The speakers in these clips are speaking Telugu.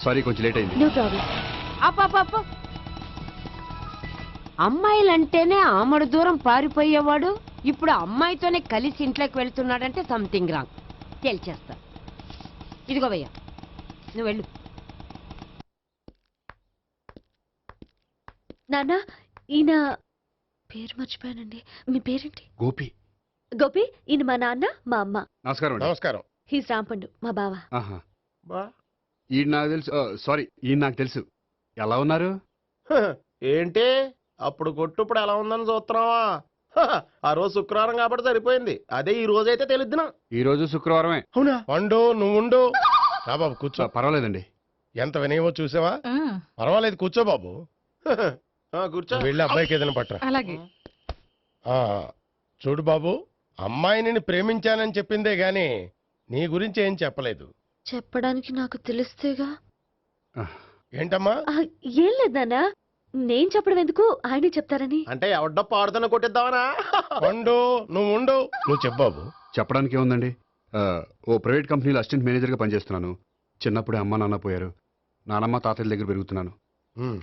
సారీ కొంచెం లేట్ అయింది. No problem. అప్ప అమ్మాయిలంటేనే ఆమడు దూరం పారిపోయేవాడు ఇప్పుడు అమ్మాయితోనే కలిసి ఇంట్లోకి వెళ్తున్నాడంటే సంథింగ్ రాంగ్. తేల్చేస్తా. ఇదిగో భయ్యా, నువ్వు వెళ్ళు. నాన్న, ఈయన పేరు మర్చిపోయానండి. మీ పేరేంటి? గోపి. గోపి, ఈయన మా నాన్న, మా అమ్మ. నమస్కారం. నమస్కారం. హీస్ రాంపండు, మా బావ. ఈయన నాకు తెలుసు. సారీ, ఈయన నాకు తెలుసు. ఎలా ఉన్నారు? ఏంటి అప్పుడు కొట్టుప్పుడు ఎలా ఉందని చూస్తున్నావా? ఆ రోజు శుక్రవారం కాబట్టి సరిపోయింది. అదే ఈ రోజు అయితే తెలిద్దునా. ఈ రోజు శుక్రవారమే. అవునా? వండు, నువ్వు ఉండు. రా బాబు కూర్చో. పర్వాలేదండి. ఎంత వినయమో చూసావా? పర్వాలేదు, కూర్చో బాబు. కూర్చో. వెళ్ళి అబ్బాయికి ఏదైనా పట్టరా. అలాగే. చూడు బాబు, అమ్మాయిని ప్రేమించానని చెప్పిందే గాని నీ గురించి ఏం చెప్పలేదు. చెప్పడానికి నాకు తెలిస్తేగా. ఏంటమ్మా? ఏం లేదు నాన్న, నేను చెప్పడం ఎందుకు, ఆయనే చెప్తారని. అంటే ఎవడ్డో పాడుతున్న కొట్టిద్దామనా? వండు, నువ్వు ఉండు. నువ్వు చెప్పు బాబు. చెప్పడానికి ఏముందండి, ఓ ప్రైవేట్ కంపెనీలో అసిస్టెంట్ మేనేజర్గా పనిచేస్తున్నాను. చిన్నప్పుడే అమ్మ నాన్న పోయారు. నానమ్మ తాతయ్య దగ్గర పెరుగుతున్నాను.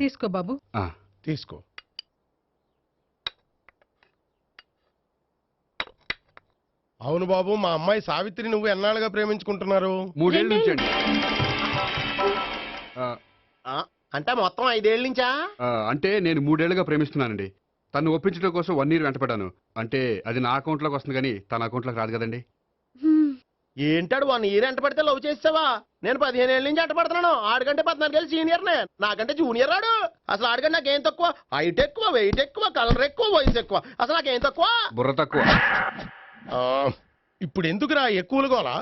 తీసుకో బాబు. తీసుకో. అవును బాబు, మా అమ్మాయి సావిత్రి నువ్వు ఎన్నాళ్ళుగా ప్రేమించుకుంటున్నారు? 3 ఏళ్ళ నుంచి అండి. అంటే మొత్తం 5 ఏళ్ళ నుంచా? అంటే నేను 3 ఏళ్ళుగా ప్రేమిస్తున్నానండి. తను ఒప్పించడం కోసం 1 year వెంటపడ్డాను. అంటే అది నా అకౌంట్లోకి వస్తుంది కానీ తన అకౌంట్లోకి రాదు కదండి. ఏంటాడు 1 year ఎంట పడితే లవ్ చేసావా? నేను 15 ఏళ్ళ నుంచి ఎంట పడుతున్నాను. ఆడికంటే 14 ఏళ్ళు సీనియర్నే. నాకంటే జూనియర్ రాడు. అసలు ఆడికంటే నాకేం తక్కువ? హైట్ ఎక్కువ, వెయిట్ ఎక్కువ, కలర్ ఎక్కువ, వయసు ఎక్కువ. అసలు నాకేం తక్కువ? బుర్ర తక్కువ. ఇప్పుడు ఎందుకురా ఎక్కువలు గోలా?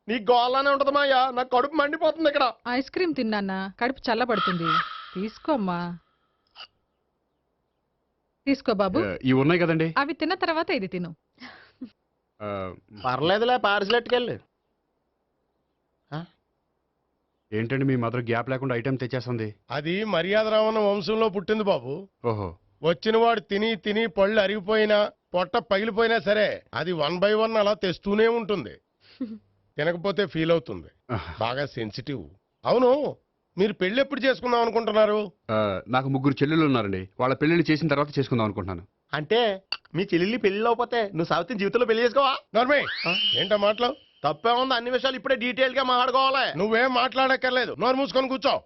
నీకు గోలానే ఉంటది మాయా. నాకు కడుపు మండిపోతుంది ఇక్కడ. ఐస్ క్రీమ్ తిన్నానా, కడుపు చల్లబడుతుంది. తీసుకోమ్మా. తీసుకో బాబు. ఇవి ఉన్నాయి కదండి, అవి తిన్న తర్వాత ఇది తిను. పర్లేదులే, పార్సిల్ ఎట్టుకెళ్ళి. ఏంటండి మీ మదర్ గ్యాప్ లేకుండా ఐటెం తెచ్చేస్తుంది? అది మర్యాద రావణ వంశంలో పుట్టింది బాబు. ఓహో. వచ్చిన వాడు తిని తిని పళ్ళు అరిగిపోయినా పొట్ట పగిలిపోయినా సరే అది 1 by 1 అలా తెస్తూనే ఉంటుంది. తినకపోతే ఫీల్ అవుతుంది. బాగా సెన్సిటివ్. అవును, మీరు పెళ్లి ఎప్పుడు చేసుకుందాం అనుకుంటున్నారు? నాకు 3 చెల్లెళ్ళు ఉన్నారండి. వాళ్ళ పెళ్లిళ్ళు చేసిన తర్వాత చేసుకుందాం అనుకుంటున్నాను. అంటే మీ చెల్లెల్ని పెళ్లి లేకపోతే నువ్వు సావిత్రి జీవితంలో పెళ్లి చేసుకోవా? నోర్మే, ఏంటో మాటలు? తప్పే ఉంది. అన్ని విషయాలు ఇప్పుడే డీటెయిల్ గా మాట్లాడుకోవాలి. నువ్వేం మాట్లాడక్కర్లేదు. నోరు మూసుకొని కూర్చో.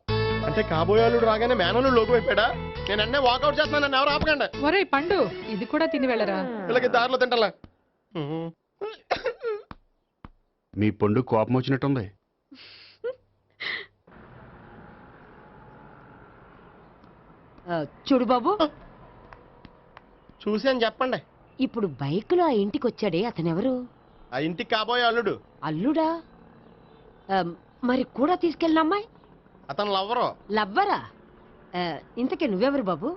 అంటే కాబోయేవాళ్ళు రాగానే మేనలు లోకి అయిపోయాడా? నేను అన్నీ వాకౌట్ చేస్తున్నాను. నన్ను ఎవరు ఆపకండి. ఒరే పండు, ఇది కూడా తిని వెళ్ళరా. వీళ్ళకి దారిలో తింటలే. మీ పండు కోపం వచ్చినట్టుంది. చూడు బాబు, చూసి అని చెప్పండి. ఇప్పుడు బైక్ లో ఆ ఇంటికి వచ్చాడే అతనెవరు? ఆ ఇంటికి కాబోయే అల్లుడు. అల్లుడా? మరి కూడా తీసుకెళ్ళిన అమ్మాయి? అతను లవ్వరు. లవ్వరా? ఇంతకీ నువ్వెవరు బాబు?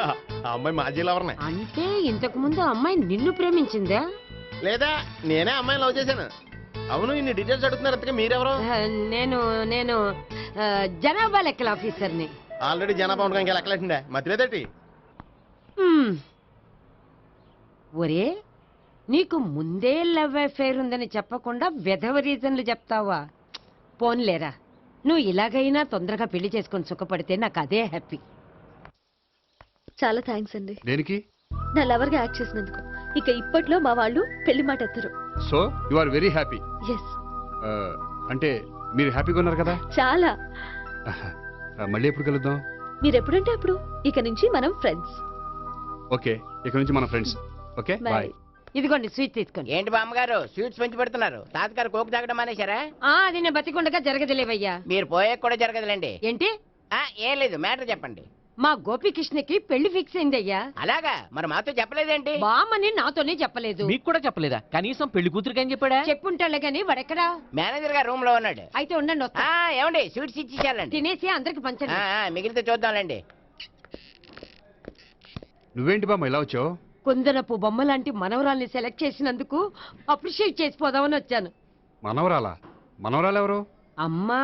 ఆ అమ్మాయి మాజీ లవర్నే. అంటే ఇంతకు ముందు అమ్మాయి నిన్ను ప్రేమించిందా? లేదా నేనే అమ్మాయిని లవ్ చేశాను. అవును, ఇన్ని డీటెయిల్స్ అడుగుతున్నారు. అంతగా మీరెవరు? నేను నేను జనాభా లెక్కల ఆఫీసర్ని. ఆల్రెడీ జనాభా ఉండగా ఇంకా లెక్కలేటండే మతిలేదేటి? ఒరే, నీకు ముందే లవ్ అఫైర్ ఉందని చెప్పకుండా వెధవ రీజన్లు చెప్తావా? పోన్లేరా, నువ్వు ఇలాగైనా తొందరగా పెళ్లి చేసుకొని సుఖపడితే నాకు అదే హ్యాపీ. చాలా థ్యాంక్స్ అండి. దేనికి? నా లవర్ గా యాక్ట్ చేసినందుకు. ఇక ఇప్పట్లో మా వాళ్ళు పెళ్లి మాట ఎత్తరు. So you are very happy. Yes. అంటే మీరు హ్యాపీగా ఉన్నారు కదా? చాలా. మళ్ళీ ఎప్పుడు కలుద్దాం? మీరు ఎప్పుడంటే అప్పుడు. ఇక నుంచి మనం ఫ్రెండ్స్. ఓకే, ఇక నుంచి మన ఫ్రెండ్స్. Okay, bye. ఇదిగోండి స్వీట్ తీసుకోండి. ఏంటి బామ్మగారు స్వీట్స్ పెంచి పెడుతున్నారు? తాతగారు కోక్ తాగడం మానేశారా? అది నేను బతికుండగా జరగదులేవయ్యా. మీరు పోయే కూడా జరగదులేండి. ఏంటి? ఏం లేదు, మ్యాటర్ చెప్పండి. మా గోపికృష్ణకి పెళ్లి ఫిక్స్ అయిందయ్యా. అలాగా? మరి మాతో చెప్పలేదేంటి? బామ్మని నాతోనే చెప్పలేదు. మీకు కూడా చెప్పలేదా? కనీసం పెళ్లి కూతురికి అని చెప్పాడా? చెప్పుంటాలే గాని వాడెక్కడా? మేనేజర్ గారు రూమ్ లో ఉన్నాడు. అయితే ఉండండి, వస్తా. ఏమండి స్వీట్స్ ఇచ్చేసాలండి. తినేసి అందరికి పంచండి. మిగిలితే చూద్దాంలేండి. నువ్వేంటి బామ్మ ఇలా వచ్చావు? కుందనపు బొమ్మ లాంటి మనవరాల్ని సెలెక్ట్ చేసినందుకు అప్రిషియేట్ చేసిపోదామని వచ్చాను. మనవరాలా? మనవరాలెవరు? అమ్మా,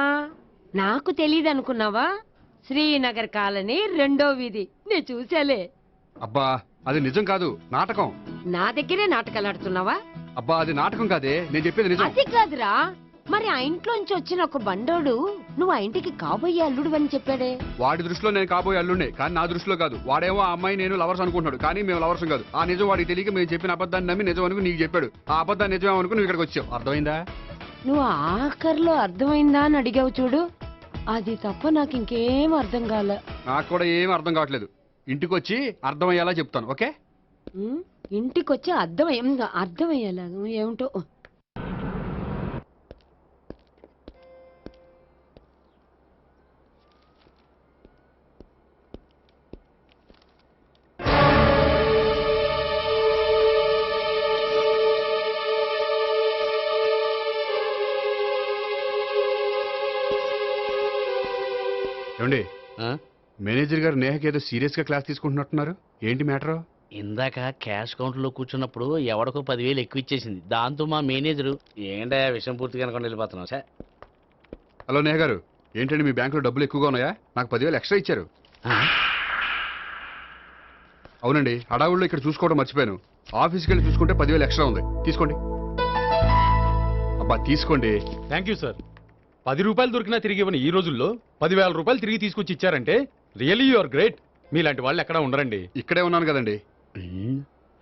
నాకు తెలీదు అనుకున్నావా? శ్రీనగర్ కాలనీ 2వ వీధి. నేను చూసాలే. అబ్బా, అది నిజం కాదు, నాటకం. నా దగ్గరే నాటకాలు ఆడుతున్నావా? అబ్బా, అది నాటకం కాదే, నేను చెప్పేది నిజం. అది కాదురా, మరి ఆ ఇంట్లోంచి వచ్చిన ఒక బండోడు నువ్వు ఆ ఇంటికి కాబోయే అల్లుడు అని చెప్పాడే. వాడి దృష్టిలో నేను కాబోయే అల్లుండే, కానీ నా దృష్టిలో కాదు. వాడేమో ఆ అమ్మాయి నేను లవర్స్ అనుకుంటున్నాడు, కానీ మేము లవర్స్ కాదు. ఆ నిజం వాడికి తెలియక మేము చెప్పిన అబద్ధాన్ని నమ్మి నిజం అనుకుని నీకు చెప్పాడు. ఆ అబద్ధాన్ని నిజం అనుకుని నువ్వు ఇక్కడికి వచ్చావు. అర్థమైందా? నువ్వు ఆఖర్లో అర్థమైందా అని అడిగావు చూడు, అది తప్ప నాకు ఇంకేం అర్థం కాలే. నాకు కూడా ఏం అర్థం కావట్లేదు. ఇంటికి వచ్చి అర్థమయ్యేలా చెప్తాను, ఓకే? ఇంటికొచ్చి అర్థమయ్యేలా ఏమిటో. ఏమండి, ఆ? మేనేజర్ గారు నేహకి ఏదో సీరియస్ గా క్లాస్ తీసుకుంటున్నట్టున్నారు. ఏంటి మ్యాటర్? ఇందాక క్యాష్ కౌంటర్ లో కూర్చున్నప్పుడు ఎవడికో 10,000 ఎక్కువ ఇచ్చేసింది. దాంతో మా మేనేజరు ఏంటా విషయం పూర్తిగా అనుకోండి వెళ్ళిపోతున్నాం సార్. హలో నేహ గారు, ఏంటండి మీ బ్యాంకులో డబ్బులు ఎక్కువగా ఉన్నాయా? నాకు 10,000 ఎక్స్ట్రా ఇచ్చారు. అవునండి, హడావుల్లో ఇక్కడ చూసుకోవడం మర్చిపోయాను. ఆఫీస్కి వెళ్ళి చూసుకుంటే 10,000 ఎక్స్ట్రా ఉంది. తీసుకోండి. అబ్బా తీసుకోండి. Thank you sir. 10 రూపాయలు దొరికినా తిరిగి ఇవ్వని ఈ రోజుల్లో 10,000 రూపాయలు తిరిగి తీసుకొచ్చి ఇచ్చారంటే రియలీ యు ఆర్ గ్రేట్. మీలాంటి వాళ్ళు ఎక్కడా ఉండరండి. ఇక్కడే ఉన్నాను కదండి.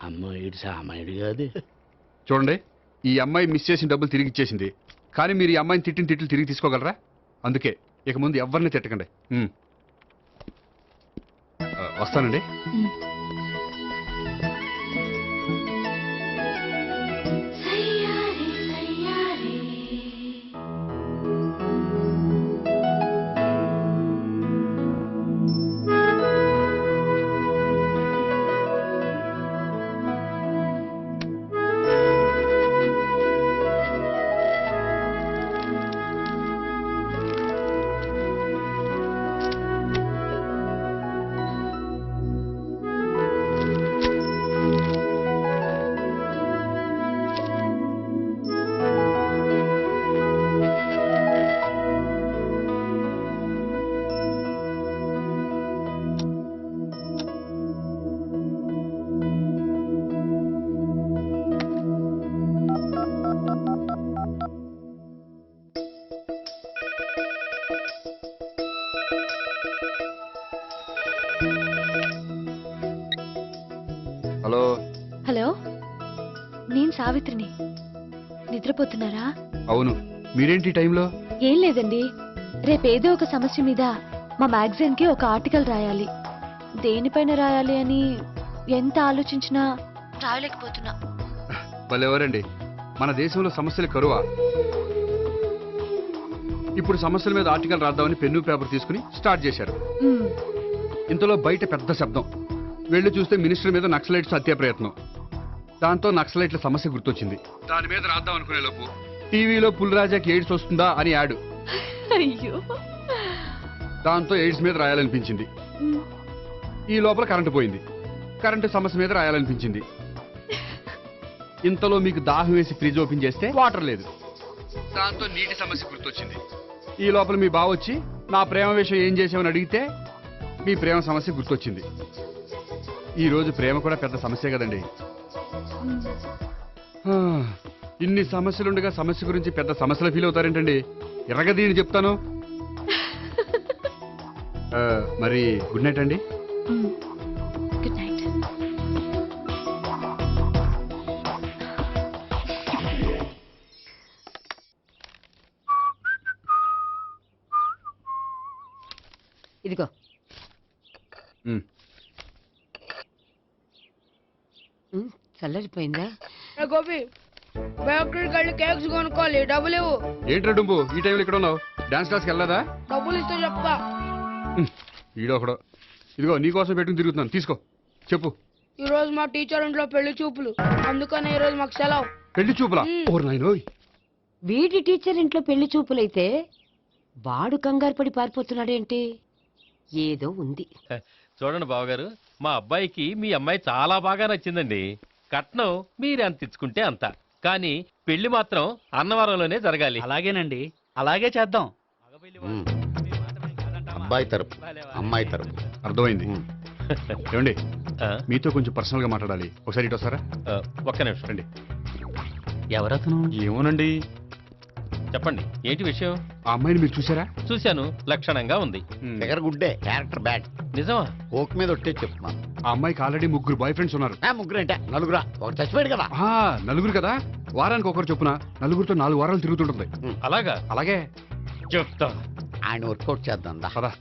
అమ్మాయిడు సామాయుడు కాదు. చూడండి, ఈ అమ్మాయి మిస్ చేసిన డబ్బులు తిరిగి ఇచ్చేసింది, కానీ మీరు ఈ అమ్మాయిని తిట్టిన తిట్లు తిరిగి తీసుకోగలరా? అందుకే ఇక ముందు ఎవరిని తిట్టకండి. వస్తానండి. హలో. హలో, నేను సావిత్రిని. నిద్రపోతున్నారా? అవును, మీరేంటి ఈ టైంలో? ఏం లేదండి, రేపేదో ఒక సమస్య మీద మా మ్యాగజైన్ కి ఒక ఆర్టికల్ రాయాలి. దేనిపైన రాయాలి అని ఎంత ఆలోచించినా రాయలేకపోతున్నా. వాళ్ళెవరండి, మన దేశంలో సమస్యలు కరువా? ఇప్పుడు సమస్యల మీద ఆర్టికల్ రాద్దామని పెన్ను పేపర్ తీసుకుని స్టార్ట్ చేశారు. మ్మ్. ఇంతలో బయట పెద్ద శబ్దం. వెళ్ళి చూస్తే మినిస్టర్ మీద నక్సలైట్స్ హత్య ప్రయత్నం. దాంతో నక్సలైట్ల సమస్య గుర్తొచ్చింది. దాని మీద రాద్దాం అనుకునే లోపు టీవీలో పుల్రాజాకి ఎయిడ్స్ వస్తుందా అని యాడ్. అయ్యో. దాంతో ఎయిడ్స్ మీద రాయాలనిపించింది. మ్మ్. ఈ లోపల కరెంటు పోయింది. కరెంటు సమస్య మీద రాయాలనిపించింది. ఇంతలో మీకు దాహం వేసి ఫ్రిడ్జ్ ఓపెన్ చేస్తే వాటర్ లేదు. దాంతో నీటి సమస్య గుర్తొచ్చింది. ఈ లోపల మీ బావ వచ్చి నా ప్రేమ విషయం ఏం చేసామని అడిగితే మీ ప్రేమ సమస్య గుర్తొచ్చింది. ఈ రోజు ప్రేమ కూడా పెద్ద సమస్య కదండి. ఇన్ని సమస్యలుండగా సమస్య గురించి పెద్ద సమస్యలు ఫీల్ అవుతారేంటండి? ఎర్రగదీని చెప్తాను. మరి గుడ్ నైట్ అండి. మ్మ్. Good night. ఇదిగో. చల్లరిపోయిందా? గోపి, బేకరీకి వెళ్ళి కేక్స్ కొనుక్కోవాలి, డబ్బులు ఇవ్వు. ఏంట్రా డుంబు ఈ టైంలో ఇక్కడ ఉన్నావు? డాన్స్ క్లాస్కి వెళ్ళదా? డబ్బులు ఇస్తే చెప్తా. ఈడొకడు. ఇదిగో నీకోసం పెట్టుకుని తిరుగుతున్నాను, తీసుకో. చెప్పు. ఈ రోజు మా టీచర్ ఇంట్లో పెళ్లి చూపులు, అందుకని ఈ రోజు మాకు సెలవు. పెళ్లి చూపులా? ఓర్ నాయనోయ్. వీడి టీచర్ ఇంట్లో పెళ్లి చూపులైతే వాడు కంగారు పడి పారిపోతున్నాడేంటి? ఏదో ఉంది. చూడండి బావగారు, మా అబ్బాయికి మీ అమ్మాయి చాలా బాగా నచ్చిందండి. కట్నం మీరు ఎంత ఇచ్చుకుంటే అంత, కానీ పెళ్లి మాత్రం అన్నవరంలోనే జరగాలి. అలాగేనండి, అలాగే చేద్దాం. అబ్బాయి తరపు అమ్మాయి తరపు. అర్థమైంది. ఏమండి, ఆ, మీతో కొంచెం పర్సనల్ గా మాట్లాడాలి. ఒకసారి ఇటు వస్తారా? ఒక్క నిమిషం. రండి. ఎవరతను? ఏమోనండి, చెప్పండి ఏంటి విషయం? ఆ అమ్మాయిని మీరు చూసారా? చూశాను, లక్షణంగా ఉంది. ఫిగర్ గుడ్డే, క్యారెక్టర్ బ్యాడ్. నిజమా? ఓక్ మీద ఒట్టే చెప్తున్నాను. ఆ అమ్మాయికి ఆల్రెడీ 3 బాయ్ ఫ్రెండ్స్ ఉన్నారు. ముగ్గురు అంటే నలుగురా, ఒకటి చచ్చిపోయాడు కదా. నలుగురు కదా, వారానికి ఒకరు చొప్పున నలుగురితో 4 వారాలు తిరుగుతుంటుంది. అలాగా? అలాగే చెప్తా. ఆయన వర్కౌట్ చేద్దాం దా. పదా.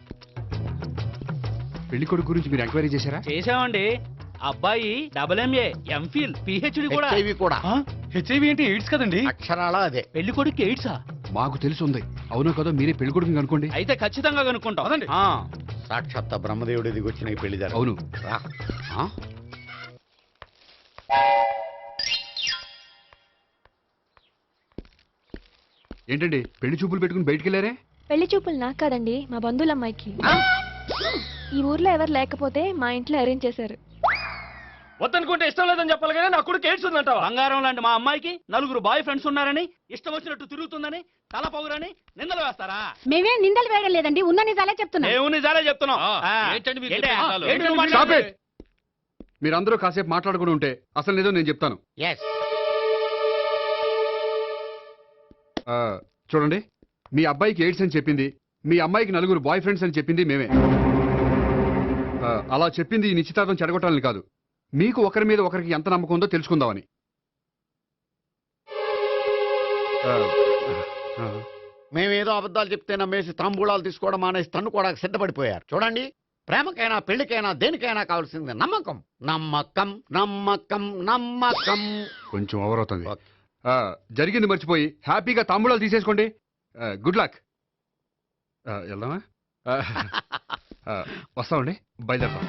పెళ్లి కొడుకు గురించి మీరు ఎంక్వైరీ చేశారా? చేసామండి. అబ్బాయి MA, MPhil, PhD కూడా. HIV కూడా. హెచ్ఐవి అంటే ఎయిడ్స్ కదండి. అక్షరాలా అదే. పెళ్లి కొడుకు ఎయిడ్సా? మాకు తెలిసి ఉంది. అవునో కదా, మీరే పెళ్లి కొడుకుని అనుకోండి. అయితే ఖచ్చితంగా కనుక్కుంటాం. సాక్షాత్ బ్రహ్మదేవుడి దిగి వచ్చిన ఈ పెళ్లి జరగదు. అవును. రా. ఆ? ఏంటండి పెళ్లి చూపులు పెట్టుకుని బయటికి వెళ్ళారే? పెళ్లి చూపులు నాకు కాదండి, మా బంధువుల అమ్మాయికి. ఈ ఊర్లో ఎవరు లేకపోతే మా ఇంట్లో అరేంజ్ చేశారు. వద్దనుకుంటే ఇష్టం లేదని చెప్పాలి కానీ నా కొడుకు ఎయిడ్స్ ఉందంటావా? బంగారం లాంటి మా అమ్మాయికి 4 బాయ్ ఫ్రెండ్స్ ఉన్నారని, ఇష్టం వచ్చినట్టు తిరుగుతుందని, తల పౌరని నిందలు వేస్తారా? మేమేం నిందలు వేయడం లేదండి, ఉన్న నిజాలే చెప్తున్నాం. మేము నిజాలే చెప్తున్నాం. ఏంటండి మీరు ఏంటి? చెప్పే నిజాలు? ఏంటి నువ్వు Stop మాట్లాడేది? it! మీరందరూ కాసేపు మాట్లాడుకుని ఉంటే అసలు నిజం నేను చెప్తాను. ఎస్. చూడండి, మీ అబ్బాయికి ఎయిడ్స్ అని చెప్పింది, మీ అమ్మాయికి 4 బాయ్ ఫ్రెండ్స్ అని చెప్పింది మేమే. అలా చెప్పింది ఈ నిశ్చితార్థం చెడగొట్టాలని కాదు, మీకు ఒకరి మీద ఒకరికి ఎంత నమ్మకం ఉందో తెలుసుకుందామని. మేమేదో అబద్ధాలు చెప్తే నమ్మేసి తాంబూలాలు తీసుకోవడం మానేసి తన్నుకోవడానికి సిద్ధపడిపోయారు. చూడండి, ప్రేమకైనా పెళ్లికైనా దేనికైనా కావాల్సింది నమ్మకం. నమ్మకం నమ్మకం నమ్మకం. కొంచెం ఓవర్ అవుతుంది. జరిగింది మర్చిపోయి హ్యాపీగా తాంబూలాలు తీసేసుకోండి. Good luck. వెళ్దామా? వస్తామండి, బయలుదేరతాం.